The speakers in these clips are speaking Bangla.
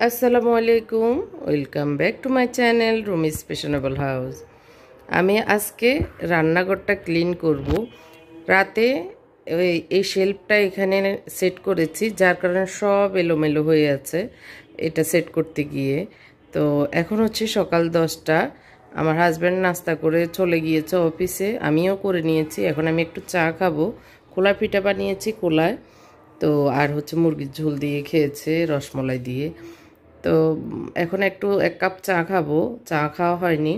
আসসালামু আলাইকুম, welcome back to my channel Rumi's fashionable house. আমি আজকে রান্নাঘরটা ক্লিন করব। রাতে এই শেলফটা এখানে সেট করেছি, যার কারণে সব এলোমেলো হয়ে আছে এটা সেট করতে গিয়ে। তো এখন হচ্ছে সকাল 10টা। আমার হাজব্যান্ড নাস্তা করে চলে গিয়েছে অফিসে, আমিও করে নিয়েছি। এখন আমি একটু চা খাবো। খোলা পিঠা বানিয়েছি খোলায়, তো আর হচ্ছে মুরগির ঝোল দিয়ে খেয়েছে রসমলাই দিয়ে। তো এখন একটু 1 কাপ চা খাবো, চা খাওয়া হয়নি।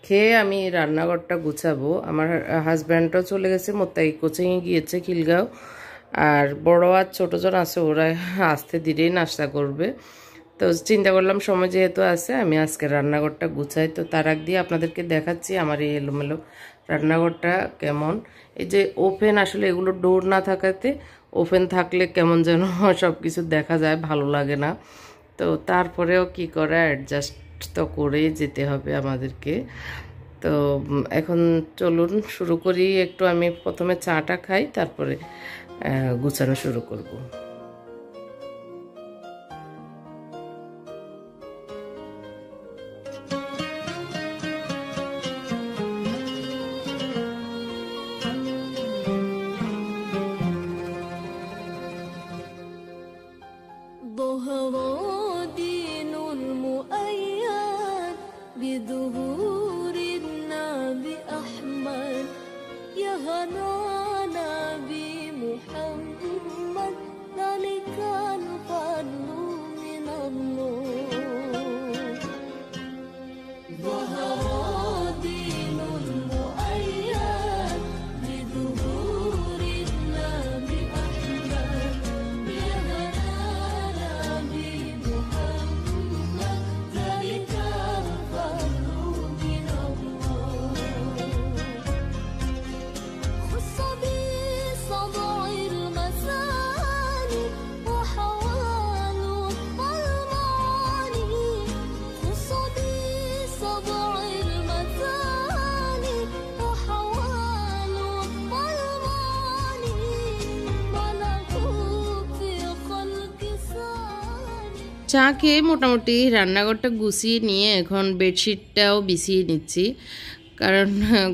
খেয়ে আমি রান্নাঘরটা গুছাবো। আমার হাজব্যান্ডও চলে গেছে, মোত্তাই কোচিংয়ে গিয়েছে খিলগাঁও। আর বড় আর ছোটোজন আছে, ওরা আস্তে ধীরেই নাস্তা করবে। তো চিন্তা করলাম সময় যেহেতু আছে, আমি আজকে রান্নাঘরটা গুছাই। তো তার আগ দিয়ে আপনাদেরকে দেখাচ্ছি আমার এই এলোমেলো রান্নাঘরটা কেমন। এই যে ওপেন, আসলে এগুলো ডোর না থাকাতে, ওপেন থাকলে কেমন যেন সব কিছু দেখা যায়, ভালো লাগে না। তো তারপরেও কি করা, অ্যাডজাস্ট তো করেই যেতে হবে আমাদেরকে। তো এখন চলুন শুরু করি। একটু আমি প্রথমে চাটা খাই, তারপরে গুছানো শুরু করব। চা খেয়ে মোটামুটি রান্নাঘরটা গুছিয়ে নিয়ে এখন বেডশিটটাও বিছিয়ে নিচ্ছি, কারণ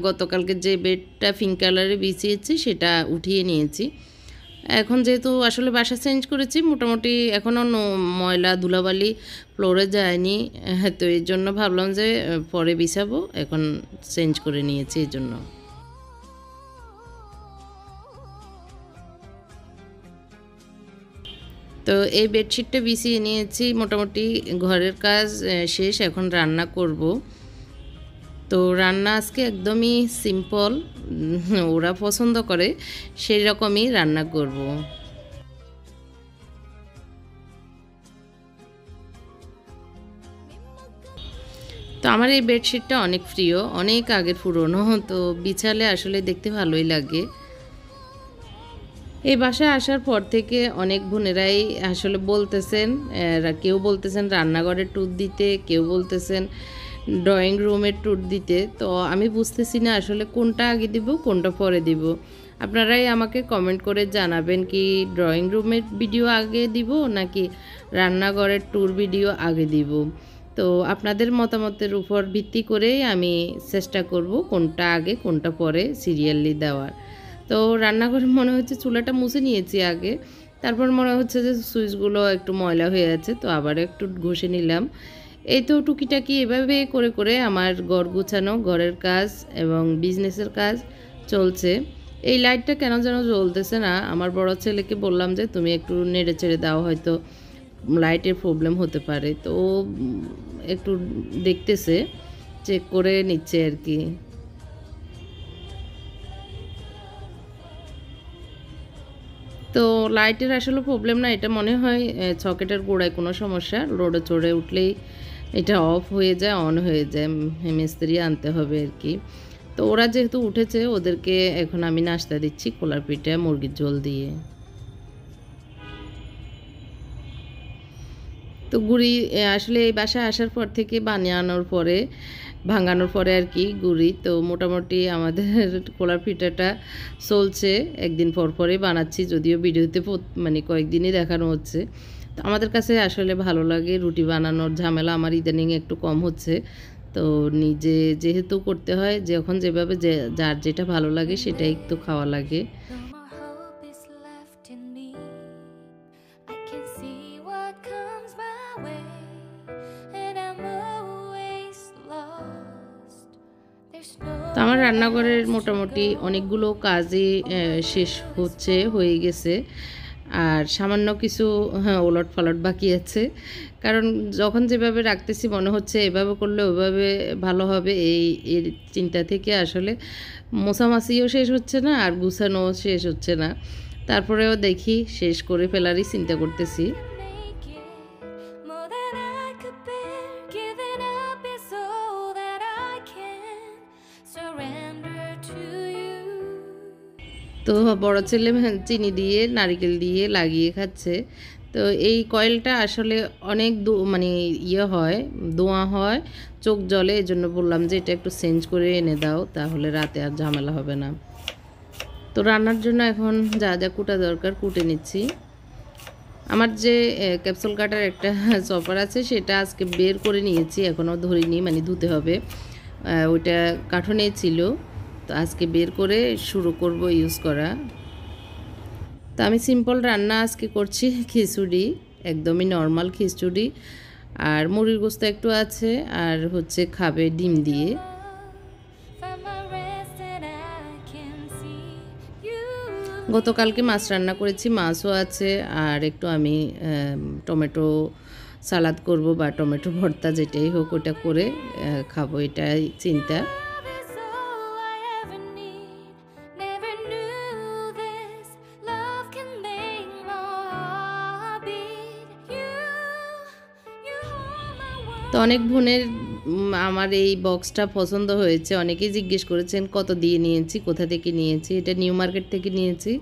গতকালকে যে বেডটা পিঙ্ক কালারে বিছিয়েছি সেটা উঠিয়ে নিয়েছি। এখন যেহেতু আসলে বাসা চেঞ্জ করেছি, মোটামুটি এখনও ময়লা ধুলাবালি ফ্লোরে যায়নি, তো এই জন্য ভাবলাম যে পরে বিছাবো, এখন চেঞ্জ করে নিয়েছি এই জন্য। তো এই বেডশিটটা বিছিয়ে নিয়েছি, মোটামুটি ঘরের কাজ শেষ, এখন রান্না করব। তো রান্না আজকে একদমই সিম্পল, ওরা পছন্দ করে সেই রকমই রান্না করব। তো আমার এই বেডশিটটা অনেক প্রিয়, অনেক আগের পুরনো, তো বিছালে আসলে দেখতে ভালোই লাগে। এই বাসায় আসার পর থেকে অনেক বোনেরাই আসলে বলতেছেন, কেউ বলতেছেন রান্নাঘরের ট্যুর দিতে, কেউ বলতেছেন ড্রয়িং রুমের ট্যুর দিতে। তো আমি বুঝতেছি না আসলে কোনটা আগে দিব কোনটা পরে দিব। আপনারাই আমাকে কমেন্ট করে জানাবেন কি ড্রয়িং রুমের ভিডিও আগে দিব নাকি রান্নাঘরের ট্যুর ভিডিও আগে দিব। তো আপনাদের মতামতের উপর ভিত্তি করেই আমি চেষ্টা করব কোনটা আগে কোনটা পরে সিরিয়ালি দেওয়ার। তো রান্নাঘরে মনে হচ্ছে চুলাটা মুছে নিয়েছি আগে, তারপর মনে হচ্ছে যে সুইচগুলো একটু ময়লা হয়ে আছে, তো আবার একটু ঘষে নিলাম। এই তো টুকিটাকি এভাবে করে করে আমার ঘর গুছানো, ঘরের কাজ এবং বিজনেসের কাজ চলছে। এই লাইটটা কেন যেন জ্বলতেছে না, আমার বড় ছেলেকে বললাম যে তুমি একটু নেড়ে চেড়ে দাও, হয়তো লাইটের প্রবলেম হতে পারে। তো একটু দেখতেছে, চেক করে নিচ্ছে আর কি। তো লাইটের আসলে প্রবলেম না, এটা মনে হয় সকেটের গোড়ায় কোনো সমস্যা, লোডে চড়ে উঠলেই এটা অফ হয়ে যায়, অন হয়ে যায়, মিস্ত্রি আনতে হবে আর কি। তো ওরা যেহেতু উঠেছে, ওদেরকে এখন আমি নাস্তা দিচ্ছি কলার পিঠা মুরগির ঝোল দিয়ে। তো গুড়ি আসলে এই বাসায় আসার পর থেকে বানানোর পরে ভাঙানোর পরে আর কি গুড়ি, তো মোটামুটি আমাদের কলার পিঠাটা চলছে, একদিন পর পরে বানাচ্ছি, যদিও ভিডিওতে মানে কয়েকদিনই দেখানো হচ্ছে। তো আমাদের কাছে আসলে ভালো লাগে রুটি বানানোর ঝামেলা আমার ইদানিং একটু কম হচ্ছে। তো নিজে যেহেতু করতে হয়, যখন যেভাবে যার যেটা ভালো লাগে সেটাই তো খাওয়া লাগে। তো আমার রান্নাঘরের মোটামুটি অনেকগুলো কাজই শেষ হয়ে গেছে। আর সামান্য কিছু ওলট পালট বাকি আছে, কারণ যখন যেভাবে রাখতেছি মনে হচ্ছে এভাবে করলে ওইভাবে ভালো হবে, এর চিন্তা থেকে আসলে মোছামাছিও শেষ হচ্ছে না আর গুছানোও শেষ হচ্ছে না। তারপরেও দেখি শেষ করে ফেলারই চিন্তা করতেছি। তো বড় ছেলে চিনি দিয়ে নারকেল দিয়ে লাগিয়ে খাচ্ছে। তো এই কয়েলটা আসলে অনেক মানে হয়, ধোঁয়া হয়, চোখ জ্বলে। এই জন্য বললাম যে এটা একটু চেঞ্জ করে এনে দাও, তাহলে রাতে আর ঝামেলা হবে না। তো রান্নার জন্য এখন যা যা কুটা দরকার কুটে নিচ্ছি। আমার যে ক্যাপসুল কাটার একটা চপার আছে সেটা আজকে বের করে নিয়েছি, এখনও ধরিনি, মানে ধুতে হবে। ওইটা কাঠনে ছিল, তো আজকে বের করে শুরু করব ইউজ করা। তো আমি সিম্পল রান্না আজকে করছি, খিচুড়ি, একদমই নর্মাল খিচুড়ি। আর মুরগির গোস্ত একটু আছে, আর হচ্ছে খাবে ডিম দিয়ে। গতকালকে মাছ রান্না করেছি, মাছও আছে। আর একটু আমি টমেটো সালাদ করব বা টমেটো ভর্তা, যেটাই হোক ওটা করে খাবো, এটাই চিন্তা। তো অনেক বোনের আমার এই বক্সটা পছন্দ হয়েছে, অনেকেই জিজ্ঞেস করেছেন কত দিয়ে নিয়েছি, কোথা থেকে নিয়েছি। এটা নিউ মার্কেট থেকে নিয়েছি।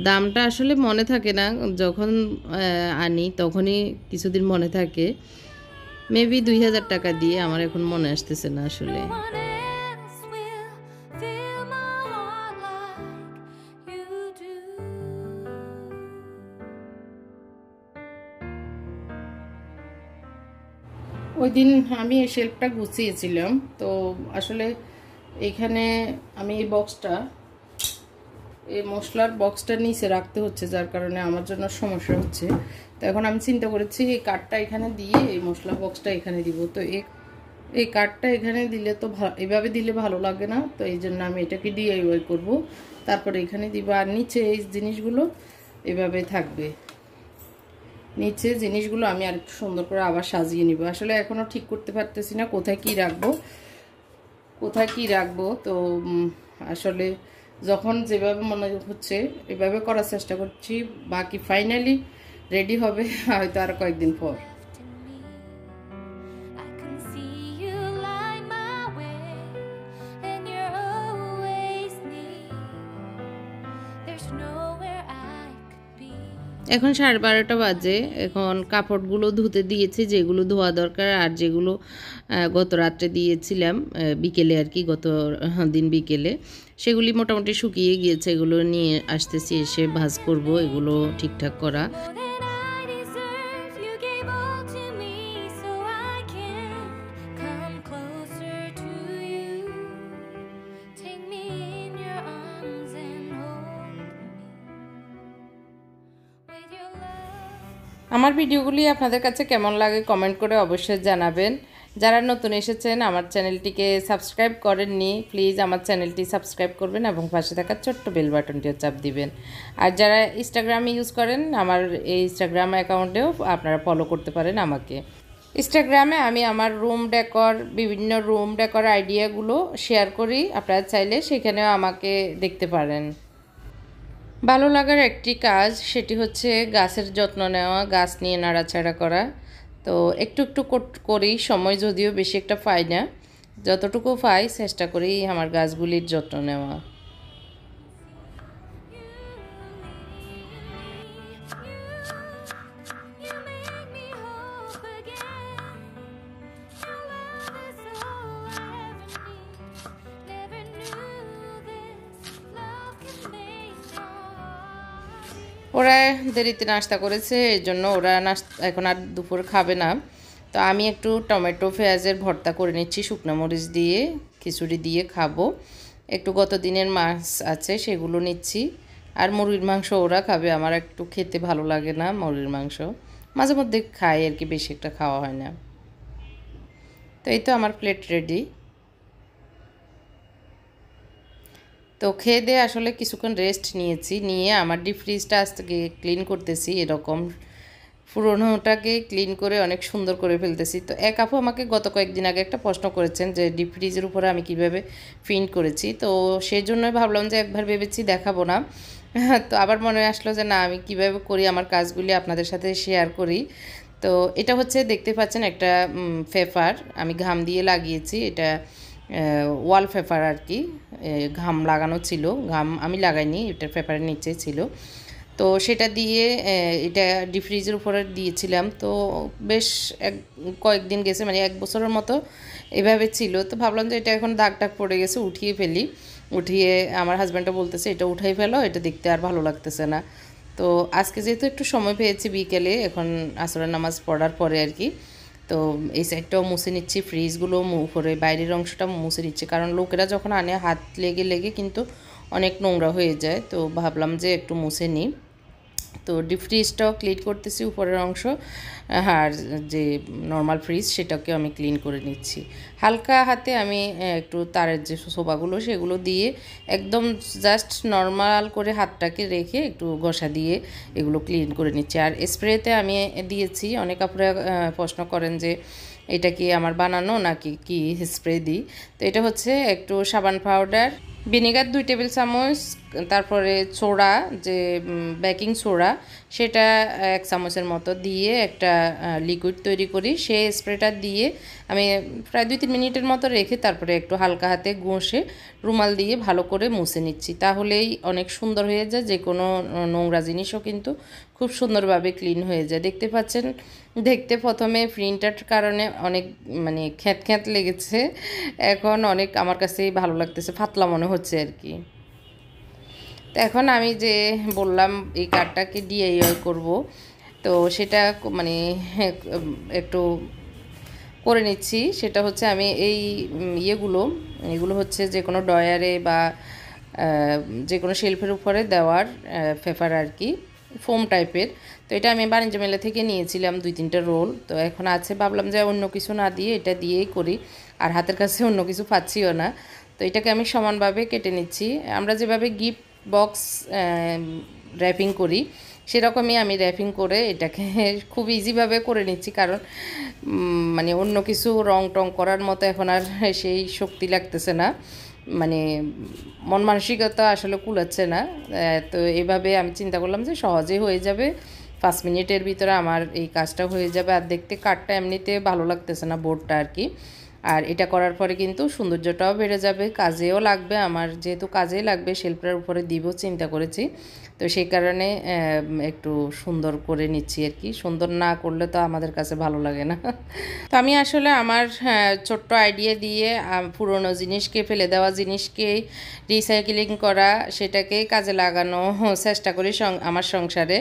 দামটা আসলে মনে থাকে না, যখন আনি তখনই কিছুদিন মনে থাকে। মেবি 2000 টাকা দিয়ে, আমার এখন মনে আসতেছে না আসলে। ওই দিন আমি এই শেলফটা গুছিয়েছিলাম, তো আসলে এখানে আমি এই বক্সটা, এই মশলার বক্সটা নিচে রাখতে হচ্ছে, যার কারণে আমার জন্য সমস্যা হচ্ছে। তো এখন আমি চিন্তা করেছি এই কাঠটা এখানে দিয়ে এই মশলা বক্সটা এখানে দিব। তো এই কাঠটা এখানে দিলে তো এভাবে দিলে ভালো লাগে না, তো এই জন্য আমি এটাকে ডিআইওয়াই করব। তারপরে এখানে দিব, আর নিচে এই জিনিসগুলো এভাবে থাকবে। নিচে জিনিসগুলো আমি আর একটু সুন্দর করে আবার সাজিয়ে নিব। আসলে এখনও ঠিক করতে পারতেছি না কোথায় কি রাখবো। তো আসলে যখন যেভাবে মনে হচ্ছে এভাবে করার চেষ্টা করছি, বাকি ফাইনালি রেডি হবে হয়তো আর কয়েকদিন পর। এখন 12:30 বাজে। এখন কাপড়গুলো ধুতে দিয়েছি, যেগুলো ধোয়া দরকার, আর যেগুলো গত রাত্রে দিয়েছিলাম বিকেলে আর কি, গত দিন বিকেলে, সেগুলি মোটামুটি শুকিয়ে গিয়েছে। এগুলো নিয়ে আসতেছি, এসে ভাঁজ করব, এগুলো ঠিকঠাক করা। আমার ভিডিওগুলি আপনাদের কাছে কেমন লাগে কমেন্ট করে অবশ্যই জানাবেন। যারা নতুন এসেছেন আমার চ্যানেলটিকে সাবস্ক্রাইব করেননি, প্লিজ আমার চ্যানেলটি সাবস্ক্রাইব করবেন এবং পাশে থাকা ছোট্ট বেল বাটনটিও চাপ দিবেন। আর যারা ইনস্টাগ্রামে ইউজ করেন, আমার এই ইনস্টাগ্রাম অ্যাকাউন্টেও আপনারা ফলো করতে পারেন আমাকে। ইনস্টাগ্রামে আমি আমার বিভিন্ন রুম ডেকর আইডিয়াগুলো শেয়ার করি, আপনারা চাইলে সেখানেও আমাকে দেখতে পারেন। ভালো লাগার একটি কাজ, সেটি হচ্ছে গাছের যত্ন নেওয়া, গাছ নিয়ে নাড়াচাড়া করা। তো একটু একটু করি, সময় যদিও বেশি একটা পাই না, যতটুকু পাই চেষ্টা করি আমার গাছগুলির যত্ন নেওয়া। ওরা দেরিতে নাস্তা করেছে, এই জন্য ওরা এখন আর দুপুর খাবে না। তো আমি একটু টমেটো পেঁয়াজের ভর্তা করে নিচ্ছি শুকনো মরিচ দিয়ে, খিচুড়ি দিয়ে খাবো। একটু গত দিনের মাছ আছে সেগুলো নিচ্ছি। আর মুরগির মাংস ওরা খাবে, আমার একটু খেতে ভালো লাগে না মুরগির মাংস, মাঝে মধ্যে খাই আর কি, বেশি একটা খাওয়া হয় না। তো এই তো আমার প্লেট রেডি। তো খেয়ে দিয়ে আসলে কিছুক্ষণ রেস্ট নিয়েছি, নিয়ে আমার ডিপ ফ্রিজটা আজকে ক্লিন করতেছি। এরকম পুরোনোটাকে ক্লিন করে অনেক সুন্দর করে ফেলতেছি। তো এক আপু আমাকে গত কয়েকদিন আগে একটা প্রশ্ন করেছেন যে ডিপ ফ্রিজের উপরে আমি কিভাবে প্রিন্ট করেছি। তো সেই জন্যই ভাবলাম যে একবার ভেবেছি দেখাবো না। তো আবার মনে আসলো যে না, আমি কিভাবে করি আমার কাজগুলি আপনাদের সাথে শেয়ার করি। তো এটা হচ্ছে দেখতে পাচ্ছেন একটা পেপার আমি ঘাম দিয়ে লাগিয়েছি। এটা ওয়াল পেপার আর কি, ঘাম লাগানো ছিল, ঘাম আমি লাগাইনি, এটা পেপারের নিচে ছিল। তো সেটা দিয়ে এটা ডিপ ফ্রিজের উপরে দিয়েছিলাম। তো বেশ কয়েকদিন গেছে, মানে 1 বছরের মতো এভাবে ছিল। তো ভাবলাম যে এটা এখন দাগ টাগ পড়ে গেছে, উঠিয়ে ফেলি। উঠিয়ে আমার হাজব্যান্ডটা বলতেছে এটা উঠাই ফেলো, এটা দেখতে আর ভালো লাগতেছে না। তো আজকে যেহেতু একটু সময় পেয়েছি বিকেলে, এখন আসরের নামাজ পড়ার পরে আর কি, তো এই সাইডটাও মুছে নিচ্ছি, ফ্রিজগুলো উপরে বাইরের অংশটা মুছে নিচ্ছি, কারণ লোকেরা যখন আনে হাত লেগে লেগে কিন্তু অনেক নোংরা হয়ে যায়। তো ভাবলাম যে একটু মুছে নিই। তো ডিপ ফ্রিজটাও ক্লিন করতেছি উপরের অংশ, আর যে নর্মাল ফ্রিজ সেটাকেও আমি ক্লিন করে নিচ্ছি। হালকা হাতে আমি একটু তারের যে সোফাগুলো সেগুলো দিয়ে একদম জাস্ট নর্মাল করে হাতটাকে রেখে একটু ঘষা দিয়ে এগুলো ক্লিন করে নিচ্ছি। আর স্প্রেতে আমি দিয়েছি, অনেক আপনারা প্রশ্ন করেন যে এটা কি আমার বানানো নাকি কি স্প্রে দিই। তো এটা হচ্ছে একটু সাবান পাউডার, ভিনেগার 2 টেবিল চামচ, তারপরে সোডা যে বেকিং সোডা সেটা 1 চামচের মতো দিয়ে একটা লিকুইড তৈরি করি। সেই স্প্রেটা দিয়ে আমি প্রায় 2-3 মিনিটের মতো রেখে তারপরে একটু হালকা হাতে ঘষে রুমাল দিয়ে ভালো করে মুছে নিচ্ছি। তাহলেই অনেক সুন্দর হয়ে যায়, যে কোনো নোংরা জিনিসও কিন্তু খুব সুন্দরভাবে ক্লিন হয়ে যায়। দেখতে পাচ্ছেন, দেখতে প্রথমে প্রিন্টার কারণে অনেক মানে খ্যাত খ্যাত লেগেছে, এখন অনেক আমার কাছেই ভালো লাগতেছে, পাতলা মনে হচ্ছে আর কি। তো এখন আমি যে বললাম এই কার্ডটাকে ডিআইওয়াই করব, তো সেটা মানে একটু করে নিচ্ছি। সেটা হচ্ছে আমি এই এগুলো হচ্ছে যে কোনো ডয়ারে বা যে কোনো শেলফের উপরে দেওয়ার পেপার আর কি, ফোম টাইপের। তো এটা আমি বাণিজ্য মেলা থেকে নিয়েছিলাম 2-3টা রোল। তো এখন আছে, ভাবলাম যে অন্য কিছু না দিয়ে এটা দিয়েই করি, আর হাতের কাছে অন্য কিছু পাচ্ছিও না। তো এটাকে আমি সমানভাবে কেটে নিচ্ছি। আমরা যেভাবে গিফট বক্স র্যাপিং করি সেরকমই আমি র্যাপিং করে এটাকে খুব ইজিভাবে করে নিচ্ছি, কারণ মানে অন্য কিছু রং টং করার মতো এখন আর সেই শক্তি লাগতেছে না, মানে মন মানসিকতা আসলে কুলাচ্ছে না। তো এইভাবে আমি চিন্তা করলাম যে সহজেই হয়ে যাবে, 5 মিনিটের ভিতরে আমার এই কাজটা হয়ে যাবে। আর দেখতে কাঠটা এমনিতে ভালো লাগতেছে না, বোর্ডটা আর কি। আর এটা করার পরে কিন্তু সৌন্দর্যটাও বেড়ে যাবে, কাজেও লাগবে আমার, যেহেতু কাজেই লাগবে, শেল্ফের উপরে দিব চিন্তা করেছি। তো সেই কারণে একটু সুন্দর করে নিচ্ছি আর কি, সুন্দর না করলে তো আমাদের কাছে ভালো লাগে না। তো আমি আসলে আমার ছোট্ট আইডিয়া দিয়ে পুরনো জিনিসকে, ফেলে দেওয়া জিনিসকে রিসাইক্লিং করা, সেটাকেই কাজে লাগানো চেষ্টা করি আমার সংসারে।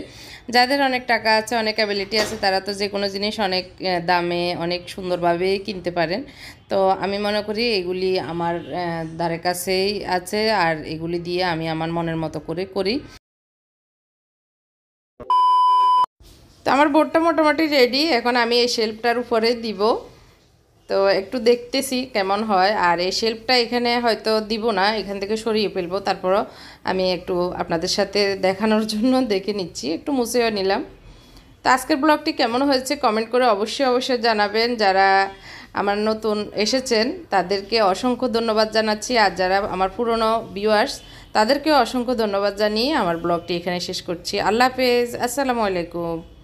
যাদের অনেক টাকা আছে, অনেক অ্যাবিলিটি আছে, তারা তো যে কোনো জিনিস অনেক দামে অনেক সুন্দরভাবেই কিনতে পারেন। তো আমি মনে করি এগুলি আমার ধারে কাছেই আছে, আর এগুলি দিয়ে আমি আমার মনের মতো করে করি। তো আমার বোর্ডটা মোটামুটি রেডি, এখন আমি এই শেলফটার উপরে দিব। তো একটু দেখতেছি কেমন হয়। আর এই শেলফটা এখানে হয়তো দিব না, এখান থেকে সরিয়ে ফেলবো, তারপরও আমি একটু আপনাদের সাথে দেখানোর জন্য দেখে নিচ্ছি, একটু মুছেও নিলাম। তো আজকের ব্লগটি কেমন হয়েছে কমেন্ট করে অবশ্যই জানাবেন। যারা আমার নতুন এসেছেন তাদেরকে অসংখ্য ধন্যবাদ জানাচ্ছি, আর যারা আমার পুরনো ভিউয়ার্স তাদেরকেও অসংখ্য ধন্যবাদ জানিয়ে আমার ব্লগটি এখানে শেষ করছি। আল্লাহ হাফেজ, আসসালামু আলাইকুম।